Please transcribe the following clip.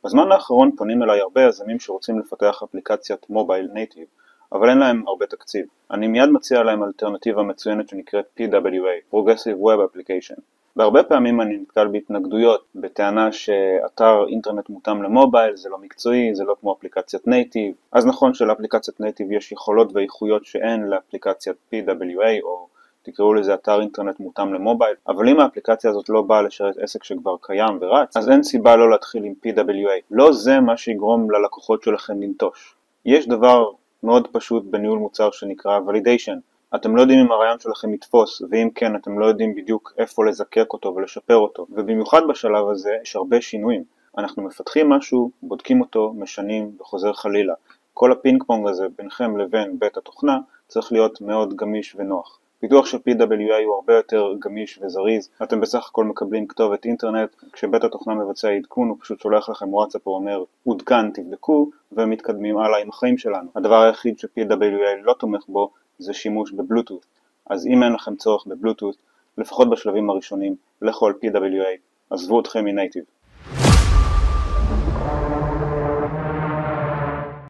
בזמן האחרון פונים אליי הרבה יזמים שרוצים לפתח אפליקציית מובייל נייטיב, אבל אין להם הרבה תקציב. אני מיד מציע להם אלטרנטיבה מצוינת שנקראת PWA, Progressive Web Application. בהרבה פעמים אני נתקל בהתנגדויות, בטענה שאתר אינטרנט מותאם למובייל זה לא מקצועי, זה לא כמו אפליקציית נייטיב. אז נכון שלאפליקציית נייטיב יש יכולות ואיכויות שאין לאפליקציית PWA או תקראו לזה אתר אינטרנט מותאם למובייל, אבל אם האפליקציה הזאת לא באה לשרת עסק שכבר קיים ורץ, אז אין סיבה לא להתחיל עם PWA. לא זה מה שיגרום ללקוחות שלכם לנטוש. יש דבר מאוד פשוט בניהול מוצר שנקרא Validation. אתם לא יודעים אם הרעיון שלכם יתפוס, ואם כן אתם לא יודעים בדיוק איפה לזקק אותו ולשפר אותו, ובמיוחד בשלב הזה יש הרבה שינויים. אנחנו מפתחים משהו, בודקים אותו, משנים וחוזר חלילה. כל הפינג פונג הזה בינכם לבין בית התוכנה צריך להיות מאוד גמיש ונוח. פיתוח של PWA הוא הרבה יותר גמיש וזריז. אתם בסך הכל מקבלים כתובת אינטרנט, כשבית התוכנה מבצע עדכון הוא פשוט שולח לכם וואטסאפ ואומר עודכן תבדקו, ומתקדמים הלאה עם החיים שלנו. הדבר היחיד ש-PWA לא תומך בו זה שימוש בבלוטות'. אז אם אין לכם צורך בבלוטות', לפחות בשלבים הראשונים, לכו על PWA, עזבו אתכם מנייטיב.